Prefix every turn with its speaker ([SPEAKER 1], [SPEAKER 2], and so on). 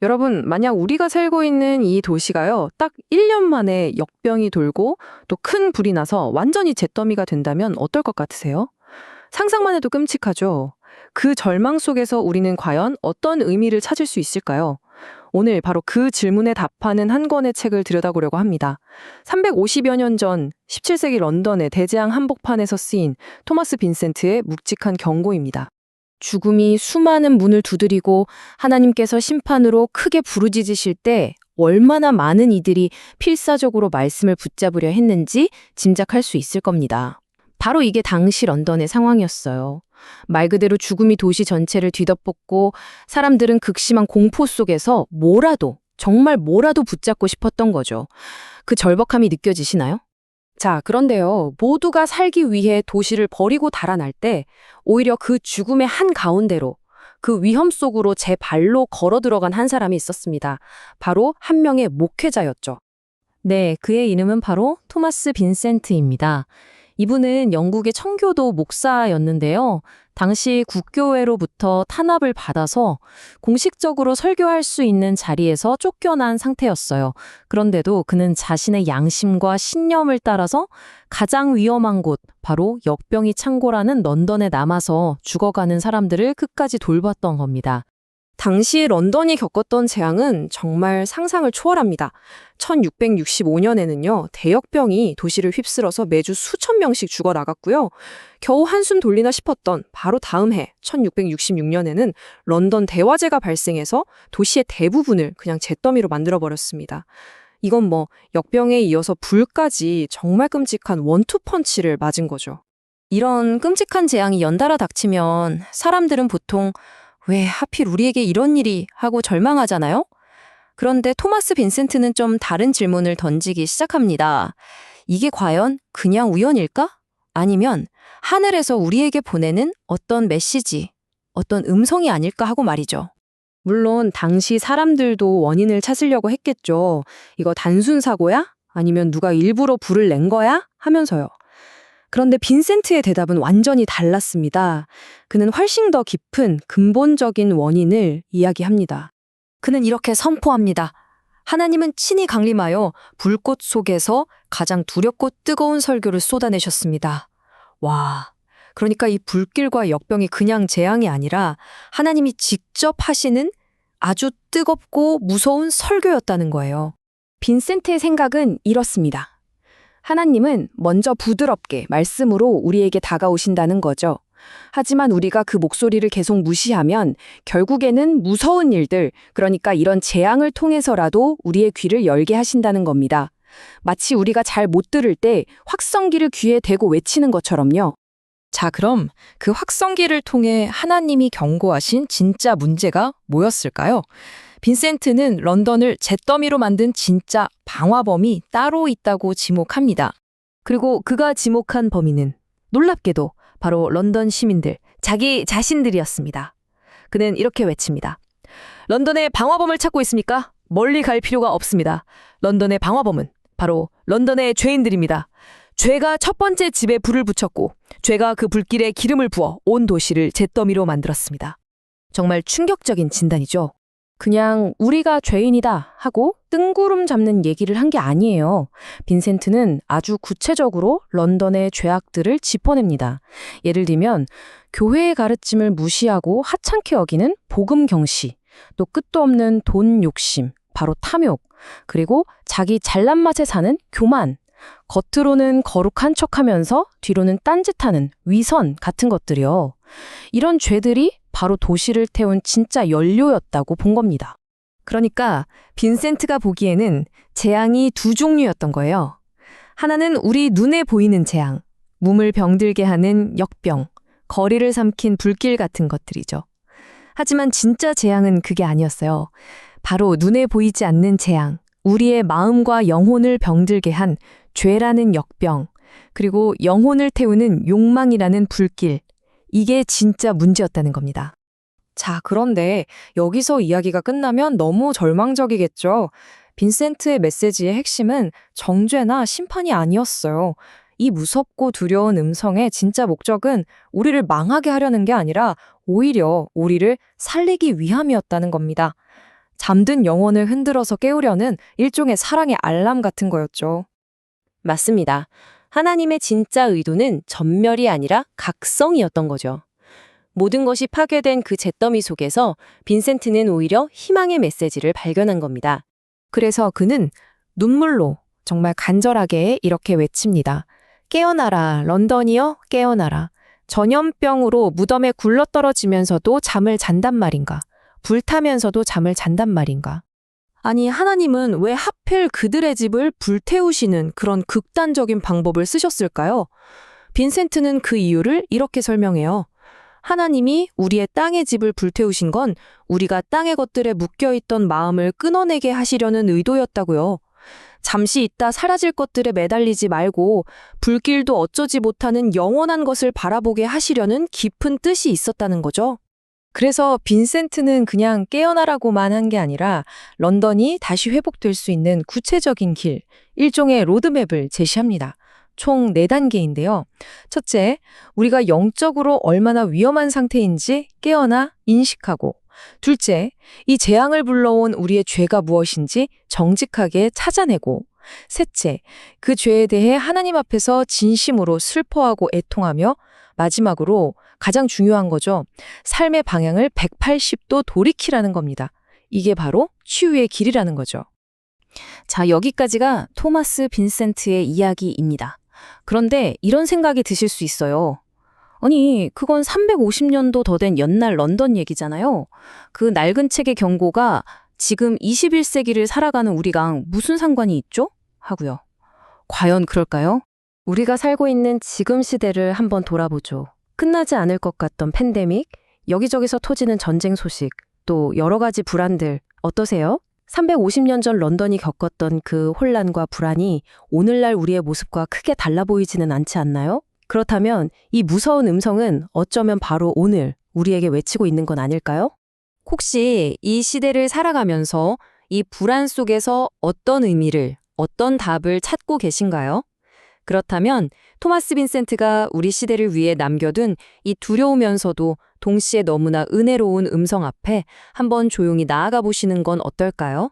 [SPEAKER 1] 여러분, 만약 우리가 살고 있는 이 도시가요, 딱 1년 만에 역병이 돌고 또 큰 불이 나서 완전히 잿더미가 된다면 어떨 것 같으세요? 상상만 해도 끔찍하죠. 그 절망 속에서 우리는 과연 어떤 의미를 찾을 수 있을까요? 오늘 바로 그 질문에 답하는 한 권의 책을 들여다보려고 합니다. 350여 년 전 17세기 런던의 대재앙 한복판에서 쓰인 토마스 빈센트의 묵직한 경고입니다.
[SPEAKER 2] 죽음이 수많은 문을 두드리고 하나님께서 심판으로 크게 부르짖으실 때 얼마나 많은 이들이 필사적으로 말씀을 붙잡으려 했는지 짐작할 수 있을 겁니다. 바로 이게 당시 런던의 상황이었어요. 말 그대로 죽음이 도시 전체를 뒤덮었고 사람들은 극심한 공포 속에서 뭐라도, 정말 뭐라도 붙잡고 싶었던 거죠. 그 절박함이 느껴지시나요? 자, 그런데요. 모두가 살기 위해 도시를 버리고 달아날 때 오히려 그 죽음의 한가운데로 그 위험 속으로 제 발로 걸어 들어간 한 사람이 있었습니다. 바로 한 명의 목회자였죠. 네, 그의 이름은 바로 토마스 빈센트입니다. 이분은 영국의 청교도 목사였는데요. 당시 국교회로부터 탄압을 받아서 공식적으로 설교할 수 있는 자리에서 쫓겨난 상태였어요. 그런데도 그는 자신의 양심과 신념을 따라서 가장 위험한 곳, 바로 역병이 창고라는 런던에 남아서 죽어가는 사람들을 끝까지 돌봤던 겁니다. 당시 런던이 겪었던 재앙은 정말 상상을 초월합니다. 1665년에는요, 대역병이 도시를 휩쓸어서 매주 수천 명씩 죽어나갔고요. 겨우 한숨 돌리나 싶었던 바로 다음 해, 1666년에는 런던 대화재가 발생해서 도시의 대부분을 그냥 잿더미로 만들어버렸습니다. 이건 역병에 이어서 불까지 정말 끔찍한 원투펀치를 맞은 거죠. 이런 끔찍한 재앙이 연달아 닥치면 사람들은 보통 왜 하필 우리에게 이런 일이 하고 절망하잖아요? 그런데 토마스 빈센트는 좀 다른 질문을 던지기 시작합니다. 이게 과연 그냥 우연일까? 아니면 하늘에서 우리에게 보내는 어떤 메시지, 어떤 음성이 아닐까 하고 말이죠. 물론 당시 사람들도 원인을 찾으려고 했겠죠. 이거 단순 사고야? 아니면 누가 일부러 불을 낸 거야? 하면서요. 그런데 빈센트의 대답은 완전히 달랐습니다. 그는 훨씬 더 깊은 근본적인 원인을 이야기합니다. 그는 이렇게 선포합니다. 하나님은 친히 강림하여 불꽃 속에서 가장 두렵고 뜨거운 설교를 쏟아내셨습니다. 와, 그러니까 이 불길과 역병이 그냥 재앙이 아니라 하나님이 직접 하시는 아주 뜨겁고 무서운 설교였다는 거예요. 빈센트의 생각은 이렇습니다. 하나님은 먼저 부드럽게 말씀으로 우리에게 다가오신다는 거죠. 하지만 우리가 그 목소리를 계속 무시하면 결국에는 무서운 일들, 그러니까 이런 재앙을 통해서라도 우리의 귀를 열게 하신다는 겁니다. 마치 우리가 잘 못 들을 때 확성기를 귀에 대고 외치는 것처럼요.
[SPEAKER 3] 자, 그럼 그 확성기를 통해 하나님이 경고하신 진짜 문제가 뭐였을까요? 빈센트는 런던을 잿더미로 만든 진짜 방화범이 따로 있다고 지목합니다.
[SPEAKER 2] 그리고 그가 지목한 범인은 놀랍게도 바로 런던 시민들, 자기 자신들이었습니다. 그는 이렇게 외칩니다. 런던의 방화범을 찾고 있습니까? 멀리 갈 필요가 없습니다. 런던의 방화범은 바로 런던의 죄인들입니다. 죄가 첫 번째 집에 불을 붙였고 죄가 그 불길에 기름을 부어 온 도시를 잿더미로 만들었습니다. 정말 충격적인 진단이죠. 그냥 우리가 죄인이다 하고 뜬구름 잡는 얘기를 한 게 아니에요. 빈센트는 아주 구체적으로 런던의 죄악들을 짚어냅니다. 예를 들면 교회의 가르침을 무시하고 하찮게 여기는 복음 경시, 또 끝도 없는 돈 욕심, 바로 탐욕, 그리고 자기 잘난 맛에 사는 교만, 겉으로는 거룩한 척하면서 뒤로는 딴짓하는 위선 같은 것들이요. 이런 죄들이 바로 도시를 태운 진짜 연료였다고 본 겁니다. 그러니까 빈센트가 보기에는 재앙이 두 종류였던 거예요. 하나는 우리 눈에 보이는 재앙, 몸을 병들게 하는 역병, 거리를 삼킨 불길 같은 것들이죠. 하지만 진짜 재앙은 그게 아니었어요. 바로 눈에 보이지 않는 재앙, 우리의 마음과 영혼을 병들게 한 죄라는 역병, 그리고 영혼을 태우는 욕망이라는 불길, 이게 진짜 문제였다는 겁니다.
[SPEAKER 1] 자, 그런데 여기서 이야기가 끝나면 너무 절망적이겠죠. 빈센트의 메시지의 핵심은 정죄나 심판이 아니었어요. 이 무섭고 두려운 음성의 진짜 목적은 우리를 망하게 하려는 게 아니라 오히려 우리를 살리기 위함이었다는 겁니다.
[SPEAKER 3] 잠든 영혼을 흔들어서 깨우려는 일종의 사랑의 알람 같은 거였죠.
[SPEAKER 2] 맞습니다. 하나님의 진짜 의도는 전멸이 아니라 각성이었던 거죠. 모든 것이 파괴된 그 잿더미 속에서 빈센트는 오히려 희망의 메시지를 발견한 겁니다.
[SPEAKER 3] 그래서 그는 눈물로 정말 간절하게 이렇게 외칩니다. 깨어나라, 런던이여, 깨어나라. 전염병으로 무덤에 굴러떨어지면서도 잠을 잔단 말인가? 불타면서도 잠을 잔단 말인가?
[SPEAKER 2] 아니, 하나님은 왜 하필 그들의 집을 불태우시는 그런 극단적인 방법을 쓰셨을까요? 빈센트는 그 이유를 이렇게 설명해요. 하나님이 우리의 땅의 집을 불태우신 건 우리가 땅의 것들에 묶여있던 마음을 끊어내게 하시려는 의도였다고요. 잠시 있다 사라질 것들에 매달리지 말고 불길도 어쩌지 못하는 영원한 것을 바라보게 하시려는 깊은 뜻이 있었다는 거죠.
[SPEAKER 3] 그래서 빈센트는 그냥 깨어나라고만 한 게 아니라 런던이 다시 회복될 수 있는 구체적인 길, 일종의 로드맵을 제시합니다. 총 4단계인데요. 첫째, 우리가 영적으로 얼마나 위험한 상태인지 깨어나 인식하고, 둘째, 이 재앙을 불러온 우리의 죄가 무엇인지 정직하게 찾아내고, 셋째, 그 죄에 대해 하나님 앞에서 진심으로 슬퍼하고 애통하며, 마지막으로 가장 중요한 거죠. 삶의 방향을 180도 돌이키라는 겁니다. 이게 바로 치유의 길이라는 거죠.
[SPEAKER 2] 자, 여기까지가 토마스 빈센트의 이야기입니다. 그런데 이런 생각이 드실 수 있어요. 아니, 그건 350년도 더 된 옛날 런던 얘기잖아요. 그 낡은 책의 경고가 지금 21세기를 살아가는 우리랑 무슨 상관이 있죠? 하고요. 과연 그럴까요? 우리가 살고 있는 지금 시대를 한번 돌아보죠. 끝나지 않을 것 같던 팬데믹, 여기저기서 터지는 전쟁 소식, 또 여러 가지 불안들 어떠세요? 350년 전 런던이 겪었던 그 혼란과 불안이 오늘날 우리의 모습과 크게 달라 보이지는 않지 않나요? 그렇다면 이 무서운 음성은 어쩌면 바로 오늘 우리에게 외치고 있는 건 아닐까요? 혹시 이 시대를 살아가면서 이 불안 속에서 어떤 의미를, 어떤 답을 찾고 계신가요? 그렇다면 토마스 빈센트가 우리 시대를 위해 남겨둔 이 두려우면서도 동시에 너무나 은혜로운 음성 앞에 한번 조용히 나아가 보시는 건 어떨까요?